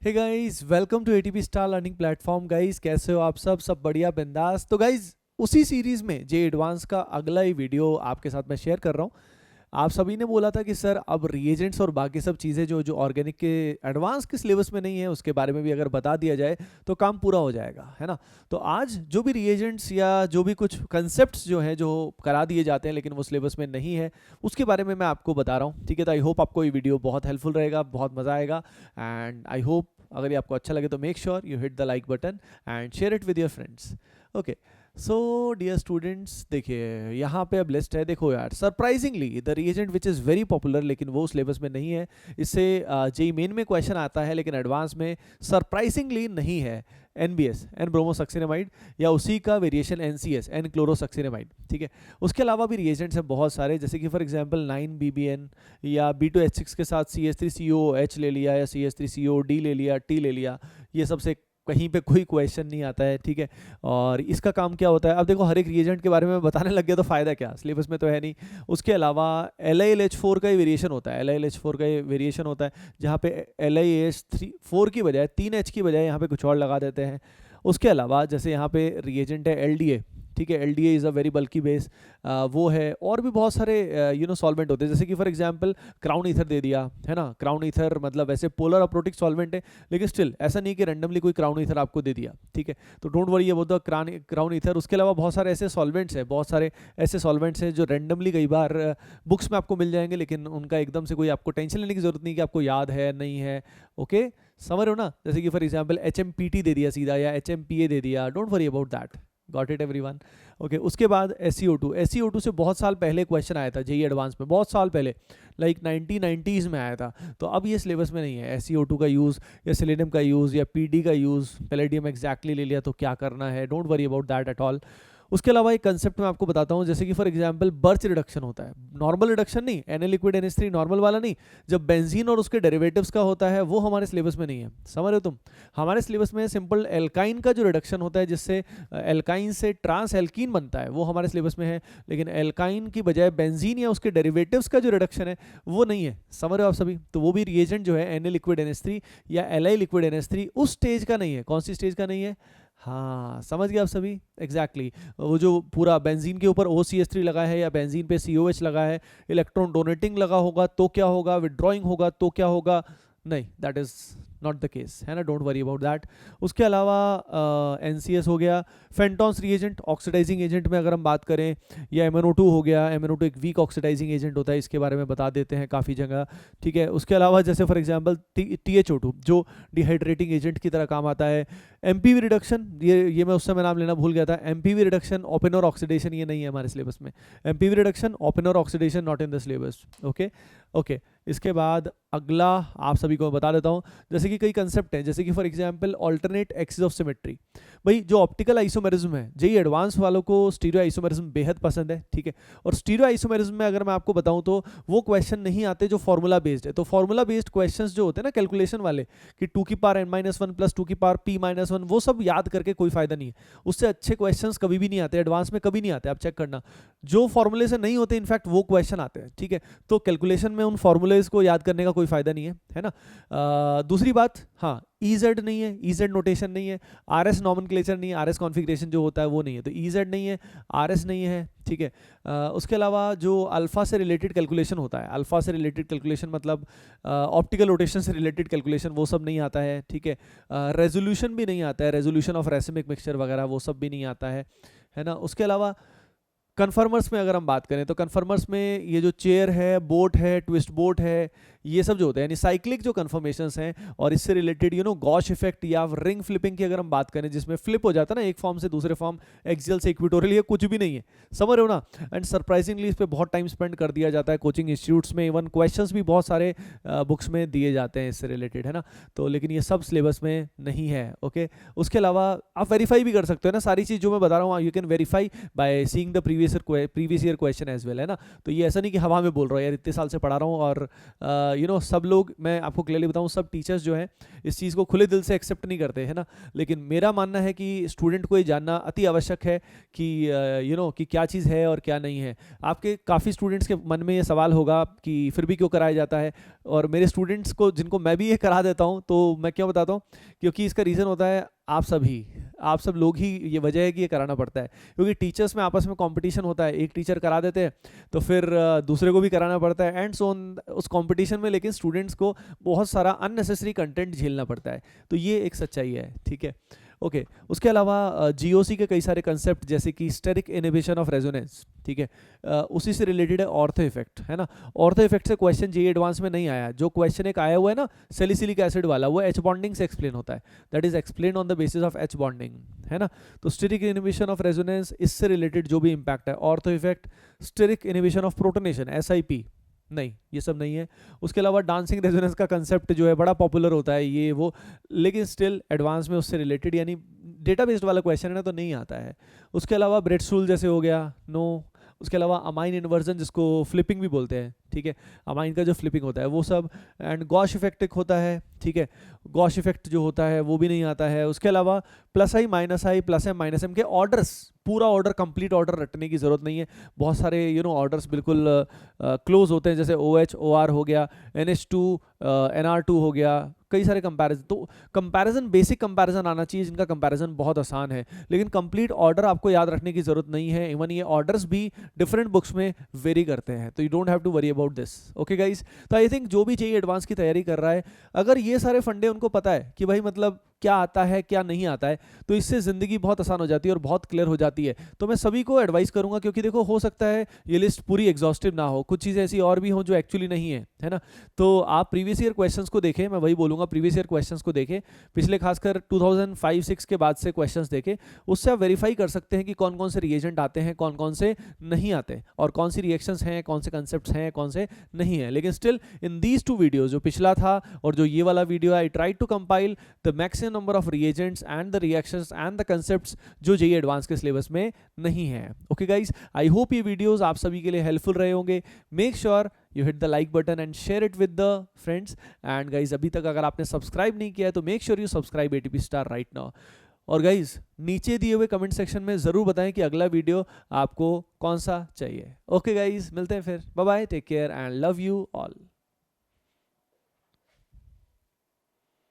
Hey guys, welcome to ATP star learning platform. Guys कैसे हो आप सब बढ़िया बिंदास। तो गाइस उसी सीरीज में जे एडवांस का अगला ही वीडियो आपके साथ मैं शेयर कर रहा हूँ। आप सभी ने बोला था कि सर अब रिएजेंट्स और बाकी सब चीज़ें जो जो ऑर्गेनिक के एडवांस के सिलेबस में नहीं है उसके बारे में भी अगर बता दिया जाए तो काम पूरा हो जाएगा, है ना। तो आज जो भी रिएजेंट्स या जो भी कुछ कंसेप्ट्स जो हैं जो करा दिए जाते हैं लेकिन वो सिलेबस में नहीं है उसके बारे में मैं आपको बता रहा हूँ, ठीक है। तो आई होप आपको ये वीडियो बहुत हेल्पफुल रहेगा, बहुत मज़ा आएगा। एंड आई होप अगर ये आपको अच्छा लगे तो make sure you hit the like button and share it with your friends. Okay, so dear students, देखिए यहाँ पे अब लिस्ट है। देखो यार, surprisingly the reagent which is very popular लेकिन वो सिलेबस में नहीं है। इससे जेई मेन में क्वेश्चन आता है लेकिन एडवांस में सरप्राइजिंगली नहीं है। एनबीएस, एन ब्रोमोसक्सिनेमाइड, या उसी का वेरिएशन एनसीएस, एन क्लोरोसक्सिनेमाइड, ठीक है। उसके अलावा भी रिएजेंट्स हैं बहुत सारे, जैसे कि फॉर एग्जांपल 9BBN या B2H6 के साथ CH3COOH ले लिया या CH3COD ले लिया, टी ले लिया। ये सबसे कहीं पे कोई क्वेश्चन नहीं आता है, ठीक है। और इसका काम क्या होता है, अब देखो हर एक रिएजेंट के बारे में बताने लग गया तो फ़ायदा क्या, सिलेबस में तो है नहीं। उसके अलावा LiLH4 का ही वेरिएशन होता है, LiLH4 का ही वेरिएशन होता है जहाँ पे LiH4 की बजाय 3H की बजाय यहाँ पे कुछ और लगा देते हैं। उसके अलावा जैसे यहाँ पे रिएजेंट है LDA, ठीक है। LDA is a very bulky base, वो है। और भी बहुत सारे सॉल्वेंट होते हैं, जैसे कि फॉर एग्जांपल क्राउन ईथर दे दिया, है ना। क्राउन ईथर मतलब वैसे पोलर अप्रोटिक सॉल्वेंट है लेकिन स्टिल ऐसा नहीं कि रैंडमली कोई क्राउन ईथर आपको दे दिया, ठीक है। तो don't worry about the crown ether. उसके अलावा बहुत सारे ऐसे सॉल्वेंट्स हैं, बहुत सारे ऐसे सॉल्वेंट्स हैं जो रैंडमली कई बार बुक्स में आपको मिल जाएंगे लेकिन उनका एकदम से कोई आपको टेंशन लेने की जरूरत नहीं कि आपको याद है नहीं है। ओके, समझ रहे हो ना। जैसे कि फॉर एग्जांपल HMPT दे दिया सीधा या HMPA दे दिया, don't worry about that. Got it everyone. Okay, उसके बाद SeO2 से बहुत साल पहले क्वेश्चन आया था जेई एडवांस में, बहुत साल पहले, लाइक 1990s में आया था। तो अब ये सिलेबस में नहीं है। SeO2 का यूज़ या सेलेनियम का यूज़ या PD का यूज़, पैलेडियम एग्जैक्टली ले लिया तो क्या करना है, don't worry about that at all. उसके अलावा एक कंसेप्ट मैं आपको बताता हूँ, जैसे कि फॉर एग्जांपल बर्च रिडक्शन होता है, नॉर्मल रिडक्शन नहीं, Na लिक्विड NH3 नॉर्मल वाला नहीं, जब बेंजीन और उसके डेरिवेटिव्स का होता है वो हमारे सिलेबस में नहीं है। समझ रहे हो तुम। हमारे सिलेबस में सिंपल एल्काइन का जो रिडक्शन होता है जिससे एल्काइन से ट्रांस एल्कीन बनता है वो हमारे सिलेबस में है, लेकिन एल्काइन की बजाय बेंजीन या उसके डेरिवेटिव्स का जो रिडक्शन है वो नहीं है। समझ रहे हो आप सभी। तो वो भी रिएजेंट जो है Na लिक्विड NH3 या Li लिक्विड NH3 उस स्टेज का नहीं है। कौन सी स्टेज का नहीं है, हाँ समझ गए आप सभी। एग्जैक्टली वो जो पूरा बेंजीन के ऊपर OCH3 लगा है या बेंजीन पे COH लगा है, इलेक्ट्रॉन डोनेटिंग लगा होगा तो क्या होगा, विड्रॉइंग होगा तो क्या होगा, नहीं, that is not the case, है ना। Don't worry about that. उसके अलावा NCS हो गया, फेंटॉन्स रिएजेंट ऑक्सीडाइजिंग एजेंट में अगर हम बात करें, या MnO2 हो गया। MnO2 एक वीक ऑक्सीडाइजिंग एजेंट होता है, इसके बारे में बता देते हैं काफ़ी जगह, ठीक है। उसके अलावा जैसे फॉर एग्जांपल THO2 जो डिहाइड्रेटिंग एजेंट की तरह काम आता है। MPV रिडक्शन, ये मैं उस समय नाम लेना भूल गया था। MPV रिडक्शन ओपेनर ऑक्सीडेशन ये नहीं है हमारे सिलेबस में। MPV रिडक्शन ओपेनर oxidation not in the syllabus. Okay okay. इसके बाद अगला आप सभी को बता देता हूँ, जैसे कि कई कंसेप्ट हैं, जैसे कि for example alternate axis of symmetry. भाई जो ऑप्टिकल आइसोमेरिज्म है, जेई एडवांस वालों को स्टीरियो आइसोमेरिज्म बेहद पसंद है, ठीक है। और स्टीरियो आइसोमेरिज्म में अगर मैं आपको बताऊं तो वो क्वेश्चन नहीं आते जो फॉर्मूला बेस्ड है। तो फॉर्मूला बेस्ड क्वेश्चन जो होते हैं ना कैलकुलेशन वाले, कि 2 की पावर n-1 प्लस 2 की पावर p-1, वो सब याद करके कोई फायदा नहीं है। उससे अच्छे क्वेश्चन कभी भी नहीं आते, एडवांस में कभी नहीं आते, आप चेक करना। जो फॉर्मूले से नहीं होते इनफैक्ट वो क्वेश्चन आते हैं, ठीक है। तो कैलकुलेशन में उन फॉर्मूलेज को याद करने का कोई फायदा नहीं है ना। दूसरी बात, हाँ EZ नहीं है, EZ नोटेशन नहीं है, RS नॉमेनक्लेचर नहीं है, RS कॉन्फ़िगरेशन जो होता है वो नहीं है, तो EZ नहीं है, RS नहीं है, ठीक है। उसके अलावा जो अल्फा से रिलेटेड कैलकुलेशन होता है, अल्फा से रिलेटेड कैलकुलेशन मतलब ऑप्टिकल रोटेशन से रिलेटेड कैलकुलेशन, वो सब नहीं आता है, ठीक है। रेजोल्यूशन भी नहीं आता है, रेजोल्यूशन ऑफ रेसिमिक मिक्सचर वगैरह वो सब भी नहीं आता है ना। उसके अलावा कन्फर्मर्स में अगर हम बात करें तो कन्फर्मर्स में ये जो चेयर है, बोट है, ट्विस्ट बोट है, ये सब जो होते हैं यानी साइक्लिक जो कन्फर्मेशंस हैं, और इससे रिलेटेड गॉश इफेक्ट या रिंग फ्लिपिंग की अगर हम बात करें जिसमें फ्लिप हो जाता है ना एक फॉर्म से दूसरे फॉर्म, एक्सियल से इक्वेटोरियल, ये कुछ भी नहीं है। समझ रहे हो ना। एंड सरप्राइजिंगली इस पर बहुत टाइम स्पेंड कर दिया जाता है कोचिंग इंस्टीट्यूट्स में, इवन क्वेश्चंस भी बहुत सारे बुक्स में दिए जाते हैं इससे रिलेटेड, है ना। तो लेकिन ये सब सिलेबस में नहीं है। ओके, उसके अलावा आप वेरीफाई भी कर सकते हो ना, सारी चीज़ जो मैं बता रहा हूँ you can verify by seeing the previous year question as well, है ना। तो ये ऐसा नहीं कि हवा में बोल रहा हूँ यार, इतने साल से पढ़ा रहा हूँ और सब लोग, मैं आपको क्लियरली बताऊँ, सब टीचर्स जो हैं इस चीज़ को खुले दिल से एक्सेप्ट नहीं करते, है ना। लेकिन मेरा मानना है कि स्टूडेंट को ये जानना अति आवश्यक है कि कि क्या चीज़ है और क्या नहीं है। आपके काफ़ी स्टूडेंट्स के मन में ये सवाल होगा कि फिर भी क्यों कराया जाता है, और मेरे स्टूडेंट्स को जिनको मैं भी ये करा देता हूँ, तो मैं क्यों बताता हूँ, क्योंकि इसका रीज़न होता है आप सब लोग ही, ये वजह है कि ये कराना पड़ता है। क्योंकि टीचर्स में आपस में कंपटीशन होता है, एक टीचर करा देते हैं तो फिर दूसरे को भी कराना पड़ता है एंड सो ऑन उस कंपटीशन में। लेकिन स्टूडेंट्स को बहुत सारा अननेसेसरी कंटेंट झेलना पड़ता है, तो ये एक सच्चाई है, ठीक है। ओके उसके अलावा जीओसी के कई सारे कंसेप्ट जैसे कि स्टेरिक इनहिबिशन ऑफ रेजोनेंस, ठीक है, उसी से रिलेटेड है ऑर्थो इफेक्ट, है ना। ऑर्थो इफेक्ट से क्वेश्चन जेईई एडवांस में नहीं आया। जो क्वेश्चन एक आया हुआ है ना सैलिसिलिक एसिड वाला, वो एच बॉन्डिंग से एक्सप्लेन होता है, that is explain on the basis of H bonding, है ना। तो स्टेरिक इनहिबिशन ऑफ रेजोनेंस, इससे रिलेटेड जो भी इंपैक्ट है, ortho effect, steric inhibition of protonation SIP, नहीं ये सब नहीं है। उसके अलावा डांसिंग रेजोनेंस का कंसेप्ट जो है बड़ा पॉपुलर होता है ये वो, लेकिन स्टिल एडवांस में उससे रिलेटेड यानी डेटा बेस्ड वाला क्वेश्चन है ना, तो नहीं आता है। उसके अलावा ब्रेडस्टूल जैसे हो गया, नो। उसके अलावा अमाइन इन्वर्जन जिसको फ्लिपिंग भी बोलते हैं, ठीक है, अमाइन का जो फ्लिपिंग होता है वो सब, एंड गॉश इफेक्ट एक होता है, ठीक है, गॉश इफेक्ट जो होता है वो भी नहीं आता है। उसके अलावा प्लस आई प्लस एम माइनस एम के ऑर्डर्स, पूरा ऑर्डर कंप्लीट ऑर्डर रटने की जरूरत नहीं है। बहुत सारे ऑर्डर्स बिल्कुल क्लोज होते हैं, जैसे OH OR हो गया, NH2 NR2 हो गया, कई सारे कंपैरिजन। तो कंपैरिजन, बेसिक कंपैरिजन आना चाहिए जिनका कंपैरिजन बहुत आसान है, लेकिन कंप्लीट ऑर्डर आपको याद रखने की जरूरत नहीं है। इवन ये ऑर्डर्स भी डिफरेंट बुक्स में वेरी करते हैं, तो you don't have to worry about this, okay guys. तो आई थिंक जो भी जेईई एडवांस की तैयारी कर रहा है, अगर ये सारे फंडे उनको पता है कि भाई मतलब क्या आता है क्या नहीं आता है, तो इससे ज़िंदगी बहुत आसान हो जाती है और बहुत क्लियर हो जाती है। तो मैं सभी को एडवाइस करूंगा, क्योंकि देखो हो सकता है ये लिस्ट पूरी एग्जॉस्टिव ना हो, कुछ चीज़ें ऐसी और भी हों जो एक्चुअली नहीं है ना। तो आप प्रीवियस ईयर क्वेश्चंस को देखें, मैं वही बोलूँगा, प्रीवियस ईयर क्वेश्चंस को देखें, पिछले खासकर 2005-6 के बाद से क्वेश्चंस देखें। उससे आप वेरीफाई कर सकते हैं कि कौन कौन से रिएजेंट आते हैं, कौन कौन से नहीं आते, और कौन सी रिएक्शंस हैं, कौन से कंसेप्ट हैं, कौन से नहीं है। लेकिन स्टिल इन दीज 2 वीडियोज, जो पिछला था और जो ये वाला video, I try to compile the maximum number of reagents and the reactions and the concepts जो जेईई एडवांस के सिलेबस में नहीं है। ओके गाइस, आई होप ये वीडियोस आप सभी के लिए हेल्पफुल रहे होंगे। Make sure you hit the like button and share it with the friends. And guys, अभी तक अगर आपने सब्सक्राइब नहीं किया है तो make sure you subscribe ATP star right now. और गाइस, नीचे दिए हुए कमेंट सेक्शन में जरूर बताएं कि अगला वीडियो आपको कौन सा चाहिए। ओके गाइस, मिलते हैं फिर, bye bye, take care and love you all.